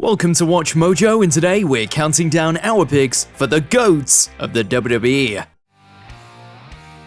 Welcome to Watch Mojo, and today we're counting down our picks for the GOATs of the WWE.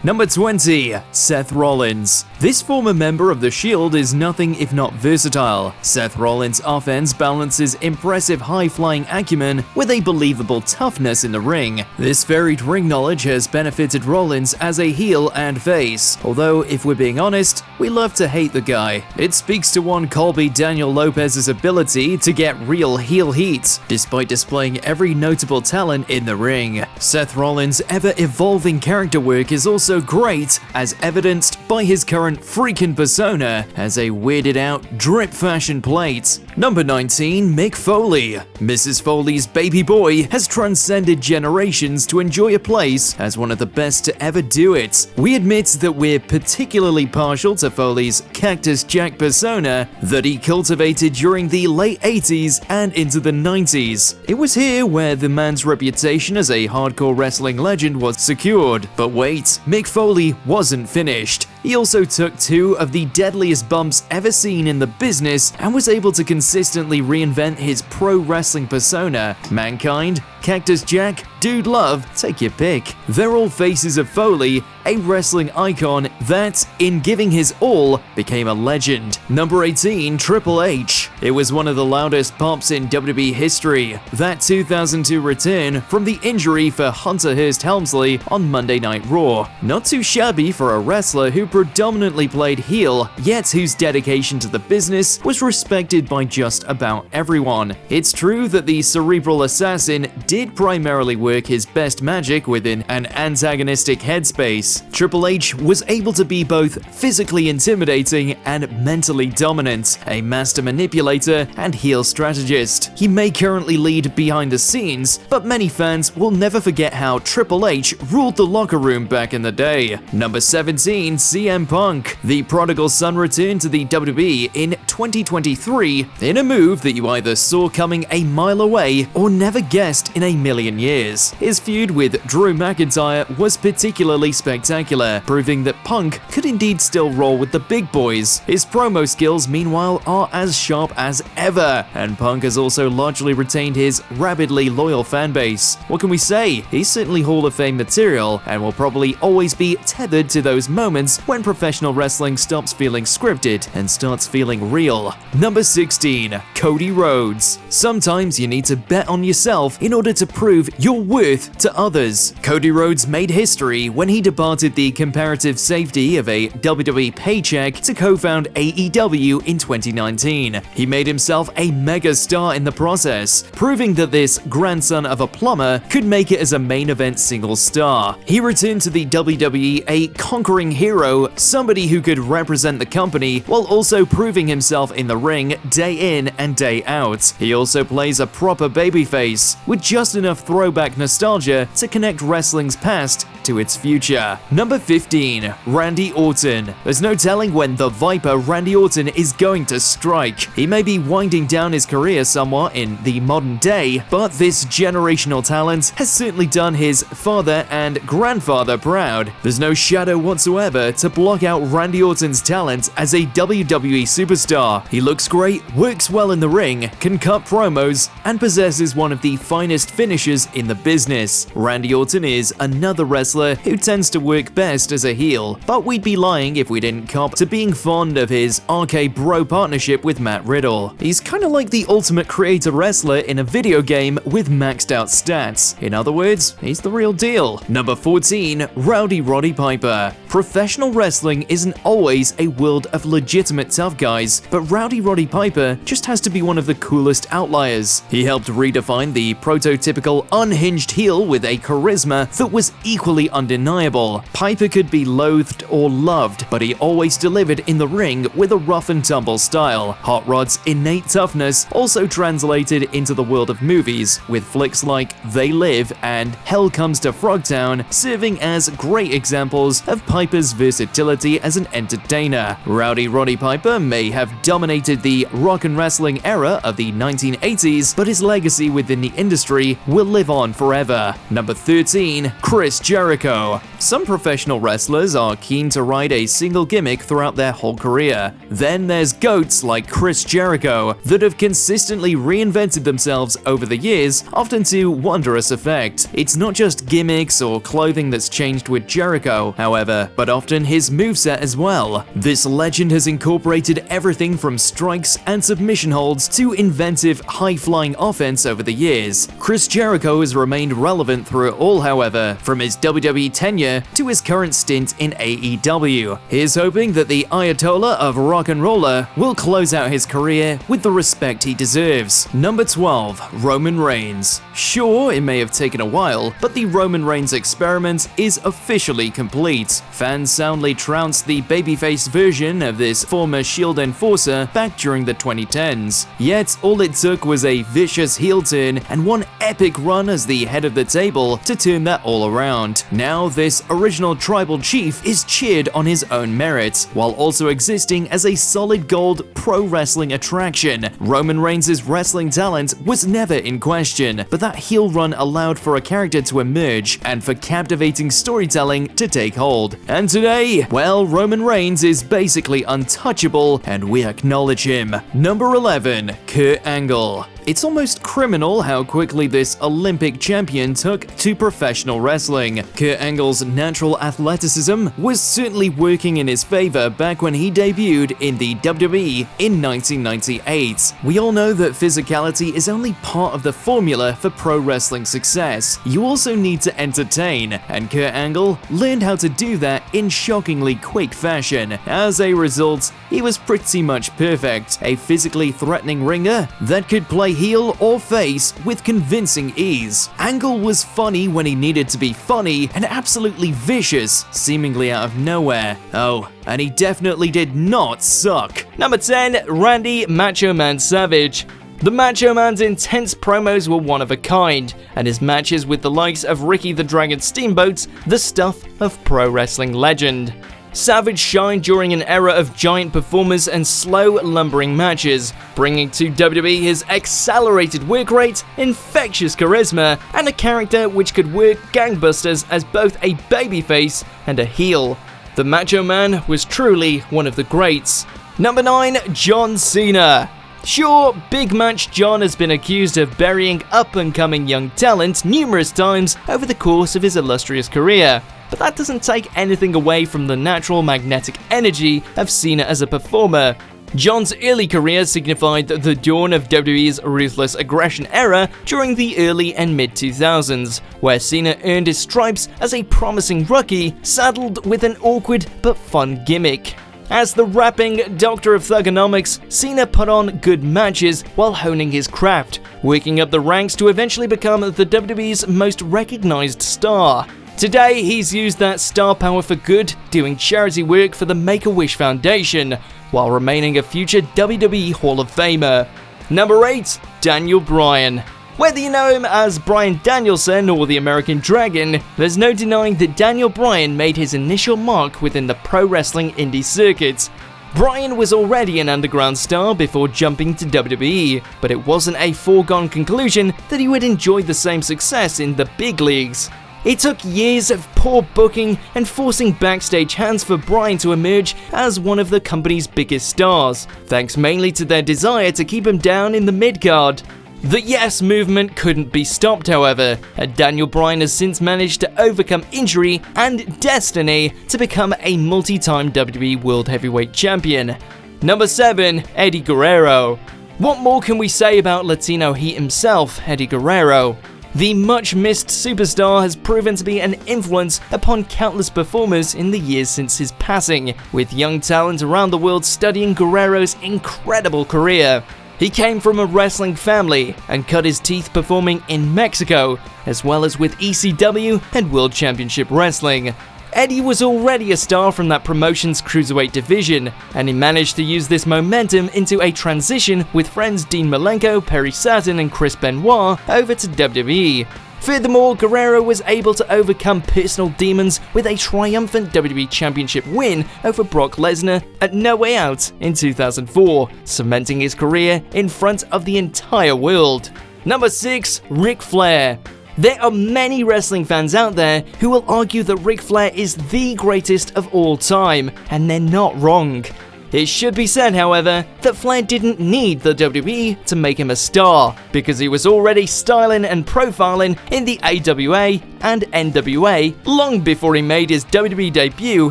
Number 20. Seth Rollins. This former member of The Shield is nothing if not versatile. Seth Rollins' offense balances impressive high-flying acumen with a believable toughness in the ring. This varied ring knowledge has benefited Rollins as a heel and face, although if we're being honest, we love to hate the guy. It speaks to one Colby Daniel Lopez's ability to get real heel heat, despite displaying every notable talent in the ring. Seth Rollins' ever-evolving character work is also great, as evidenced by his current freaking persona as a weirded-out drip fashion plate. Number 19. Mick Foley. Mrs. Foley's baby boy has transcended generations to enjoy a place as one of the best to ever do it. We admit that we're particularly partial to Foley's Cactus Jack persona that he cultivated during the late 80s and into the 90s. It was here where the man's reputation as a hardcore wrestling legend was secured. But wait, Mick Foley wasn't finished. He also took two of the deadliest bumps ever seen in the business and was able to consistently reinvent his pro wrestling persona. Mankind, Cactus Jack, Dude Love, take your pick. They're all faces of Foley, a wrestling icon that, in giving his all, became a legend. Number 18. Triple H. It was one of the loudest pops in WWE history. That 2002 return from the injury for Hunter Hearst Helmsley on Monday Night Raw. Not too shabby for a wrestler who predominantly played heel, yet whose dedication to the business was respected by just about everyone. It's true that the cerebral assassin did primarily work his best magic within an antagonistic headspace. Triple H was able to be both physically intimidating and mentally dominant, a master manipulator and heel strategist. He may currently lead behind the scenes, but many fans will never forget how Triple H ruled the locker room back in the day. Number 17. CM Punk. The prodigal son returned to the WWE in 2023 in a move that you either saw coming a mile away or never guessed in a million years. His feud with Drew McIntyre was particularly spectacular, proving that Punk could indeed still roll with the big boys. His promo skills, meanwhile, are as sharp as ever, and Punk has also largely retained his rabidly loyal fanbase. What can we say? He's certainly Hall of Fame material, and will probably always be tethered to those moments when professional wrestling stops feeling scripted and starts feeling real. Number 16. Cody Rhodes. Sometimes you need to bet on yourself in order to prove your worth to others. Cody Rhodes made history when he departed the comparative safety of a WWE paycheck to co-found AEW in 2019. He made himself a mega star in the process, proving that this grandson of a plumber could make it as a main event single star. He returned to the WWE a conquering hero, somebody who could represent the company while also proving himself in the ring day in and day out. He also plays a proper babyface, with just enough throwback nostalgia to connect wrestling's past to its future. Number 15. Randy Orton. There's no telling when the Viper Randy Orton is going to strike. He may be winding down his career somewhat in the modern day, but this generational talent has certainly done his father and grandfather proud. There's no shadow whatsoever to block out Randy Orton's talent as a WWE superstar. He looks great, works well in the ring, can cut promos, and possesses one of the finest finishes in the business. Randy Orton is another wrestler who tends to work best as a heel, but we'd be lying if we didn't cop to being fond of his RK Bro partnership with Matt Riddle. He's kinda like the ultimate creator wrestler in a video game with maxed out stats. In other words, he's the real deal. Number 14. Rowdy Roddy Piper. Professional wrestling isn't always a world of legitimate tough guys, but Rowdy Roddy Piper just has to be one of the coolest outliers. He helped redefine the prototypical unhinged heel with a charisma that was equally undeniable. Piper could be loathed or loved, but he always delivered in the ring with a rough and tumble style. Hot Rod's innate toughness also translated into the world of movies, with flicks like They Live and Hell Comes to Frogtown serving as great examples of Piper's versatility as an entertainer. Rowdy Roddy Piper may have dominated the rock and wrestling era of the 1980s, but his legacy within the industry will live on forever. Number 13. Chris Jericho. Some professional wrestlers are keen to ride a single gimmick throughout their whole career. Then there's GOATs like Chris Jericho Jericho that have consistently reinvented themselves over the years, often to wondrous effect. It's not just gimmicks or clothing that's changed with Jericho, however, but often his moveset as well. This legend has incorporated everything from strikes and submission holds to inventive, high-flying offense over the years. Chris Jericho has remained relevant through it all, however, from his WWE tenure to his current stint in AEW. Here's hoping that the Ayatollah of Rock and Roller will close out his career with the respect he deserves. Number 12. Roman Reigns. Sure, it may have taken a while, but the Roman Reigns experiment is officially complete. Fans soundly trounced the babyface version of this former Shield enforcer back during the 2010s. Yet, all it took was a vicious heel turn and one epic run as the head of the table to turn that all around. Now, this original tribal chief is cheered on his own merits, while also existing as a solid gold pro wrestling attraction. Roman Reigns' wrestling talent was never in question, but that heel run allowed for a character to emerge and for captivating storytelling to take hold. And today, well, Roman Reigns is basically untouchable, and we acknowledge him. Number 11. Kurt Angle. It's almost criminal how quickly this Olympic champion took to professional wrestling. Kurt Angle's natural athleticism was certainly working in his favor back when he debuted in the WWE in 1998. We all know that physicality is only part of the formula for pro wrestling success. You also need to entertain, and Kurt Angle learned how to do that in shockingly quick fashion. As a result, he was pretty much perfect, a physically threatening ringer that could play heel or face with convincing ease. Angle was funny when he needed to be funny and absolutely vicious, seemingly out of nowhere. Oh, and he definitely did not suck. Number 10. Randy Macho Man Savage. The Macho Man's intense promos were one of a kind, and his matches with the likes of Ricky the Dragon Steamboat, the stuff of pro wrestling legend. Savage shined during an era of giant performers and slow, lumbering matches, bringing to WWE his accelerated work rate, infectious charisma, and a character which could work gangbusters as both a babyface and a heel. The Macho Man was truly one of the greats. Number 9. John Cena. Sure, Big Match John has been accused of burying up-and-coming young talent numerous times over the course of his illustrious career, but that doesn't take anything away from the natural magnetic energy of Cena as a performer. John's early career signified the dawn of WWE's Ruthless aggression era during the early and mid-2000s, where Cena earned his stripes as a promising rookie, saddled with an awkward but fun gimmick. As the rapping doctor of thugonomics, Cena put on good matches while honing his craft, working up the ranks to eventually become the WWE's most recognized star. Today, he's used that star power for good, doing charity work for the Make-A-Wish Foundation, while remaining a future WWE Hall of Famer. Number 8. Daniel Bryan. Whether you know him as Bryan Danielson or the American Dragon, there's no denying that Daniel Bryan made his initial mark within the pro wrestling indie circuit. Bryan was already an underground star before jumping to WWE, but it wasn't a foregone conclusion that he would enjoy the same success in the big leagues. It took years of poor booking and forcing backstage hands for Bryan to emerge as one of the company's biggest stars, thanks mainly to their desire to keep him down in the mid-card. The Yes movement couldn't be stopped, however, and Daniel Bryan has since managed to overcome injury and destiny to become a multi-time WWE World Heavyweight Champion. Number 7. Eddie Guerrero. What more can we say about Latino Heat himself, Eddie Guerrero? The much-missed superstar has proven to be an influence upon countless performers in the years since his passing, with young talent around the world studying Guerrero's incredible career. He came from a wrestling family and cut his teeth performing in Mexico, as well as with ECW and World Championship Wrestling. Eddie was already a star from that promotion's cruiserweight division, and he managed to use this momentum into a transition with friends Dean Malenko, Perry Saturn, and Chris Benoit over to WWE. Furthermore, Guerrero was able to overcome personal demons with a triumphant WWE Championship win over Brock Lesnar at No Way Out in 2004, cementing his career in front of the entire world. Number 6. Ric Flair. There are many wrestling fans out there who will argue that Ric Flair is the greatest of all time, and they're not wrong. It should be said, however, that Flair didn't need the WWE to make him a star, because he was already styling and profiling in the AWA and NWA long before he made his WWE debut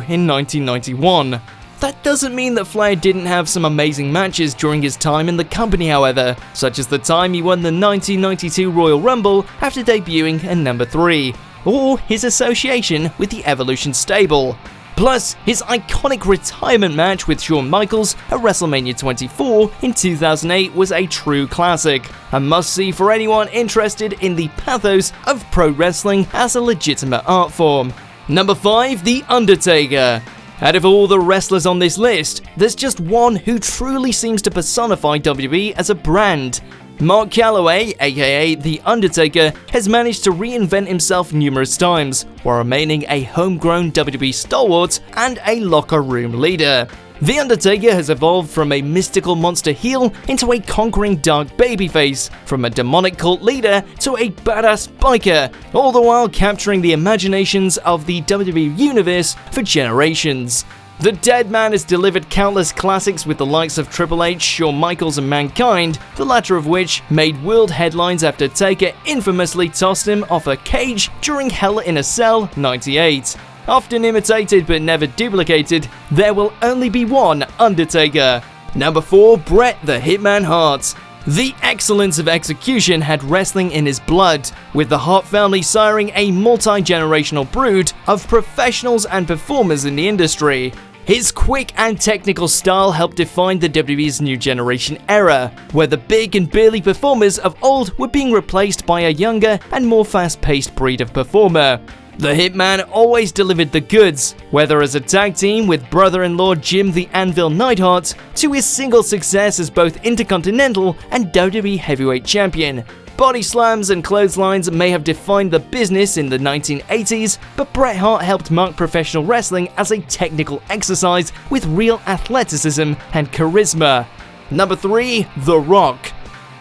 in 1991. That doesn't mean that Flair didn't have some amazing matches during his time in the company, however, such as the time he won the 1992 Royal Rumble after debuting at number 3, or his association with the Evolution stable. Plus, his iconic retirement match with Shawn Michaels at WrestleMania 24 in 2008 was a true classic, a must-see for anyone interested in the pathos of pro wrestling as a legitimate art form. Number 5, The Undertaker. Out of all the wrestlers on this list, there's just one who truly seems to personify WWE as a brand. Mark Calaway, aka The Undertaker, has managed to reinvent himself numerous times, while remaining a homegrown WWE stalwart and a locker room leader. The Undertaker has evolved from a mystical monster heel into a conquering dark babyface, from a demonic cult leader to a badass biker, all the while capturing the imaginations of the WWE universe for generations. The dead man has delivered countless classics with the likes of Triple H, Shawn Michaels and Mankind, the latter of which made world headlines after Taker infamously tossed him off a cage during Hell in a Cell 98. Often imitated but never duplicated, there will only be one Undertaker. Number 4, Bret the Hitman Hart. The excellence of execution had wrestling in his blood, with the Hart family siring a multi-generational brood of professionals and performers in the industry. His quick and technical style helped define the WWE's new generation era, where the big and burly performers of old were being replaced by a younger and more fast-paced breed of performer. The Hitman always delivered the goods, whether as a tag team with brother-in-law Jim the Anvil Neidhart, to his single success as both Intercontinental and WWE Heavyweight Champion. Body slams and clotheslines may have defined the business in the 1980s, but Bret Hart helped mark professional wrestling as a technical exercise with real athleticism and charisma. Number 3, The Rock.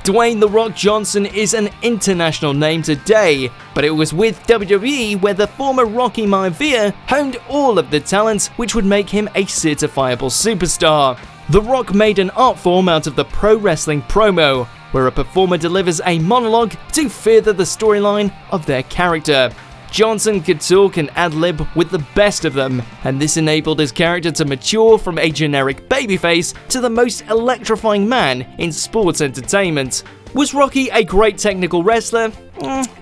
Dwayne "The Rock" Johnson is an international name today, but it was with WWE where the former Rocky Maivia honed all of the talents which would make him a certifiable superstar. The Rock made an art form out of the pro wrestling promo, where a performer delivers a monologue to further the storyline of their character. Johnson could talk and ad-lib with the best of them, and this enabled his character to mature from a generic babyface to the most electrifying man in sports entertainment. Was Rocky a great technical wrestler?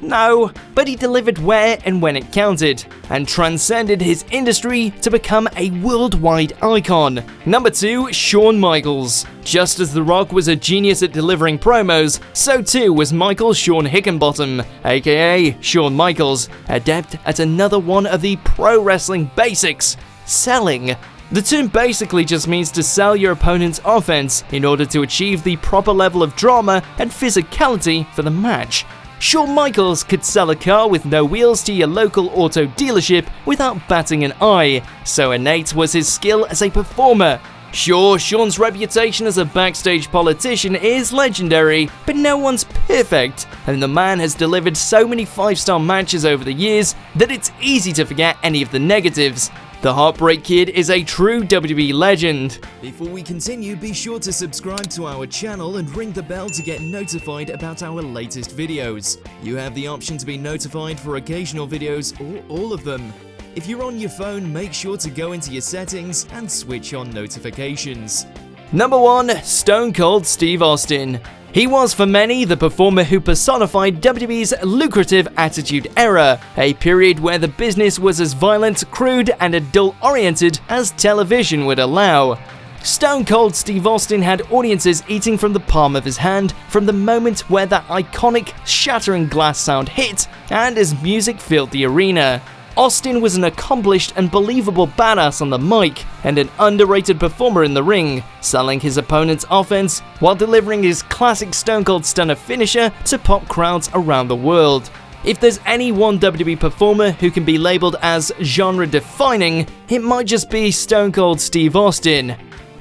No, but he delivered where and when it counted, and transcended his industry to become a worldwide icon. Number 2, Shawn Michaels. Just as The Rock was a genius at delivering promos, so too was Michael Shawn Hickenbottom, aka Shawn Michaels, adept at another one of the pro wrestling basics, selling. The term basically just means to sell your opponent's offense in order to achieve the proper level of drama and physicality for the match. Shawn Michaels could sell a car with no wheels to your local auto dealership without batting an eye, so innate was his skill as a performer. Sure, Shawn's reputation as a backstage politician is legendary, but no one's perfect, and the man has delivered so many 5-star matches over the years that it's easy to forget any of the negatives. The Heartbreak Kid is a true WWE legend. Before we continue, be sure to subscribe to our channel and ring the bell to get notified about our latest videos. You have the option to be notified for occasional videos or all of them. If you're on your phone, make sure to go into your settings and switch on notifications. Number 1, Stone Cold Steve Austin. He was for many the performer who personified WWE's lucrative Attitude Era, a period where the business was as violent, crude, and adult-oriented as television would allow. Stone Cold Steve Austin had audiences eating from the palm of his hand from the moment where that iconic, shattering glass sound hit and his music filled the arena. Austin was an accomplished and believable badass on the mic, and an underrated performer in the ring, selling his opponent's offense while delivering his classic Stone Cold Stunner finisher to pop crowds around the world. If there's any one WWE performer who can be labeled as genre-defining, it might just be Stone Cold Steve Austin.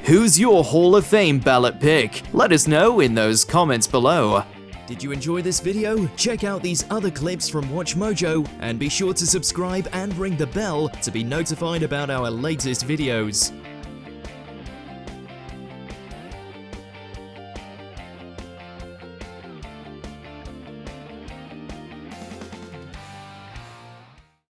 Who's your Hall of Fame ballot pick? Let us know in those comments below. Did you enjoy this video? Check out these other clips from WatchMojo and be sure to subscribe and ring the bell to be notified about our latest videos.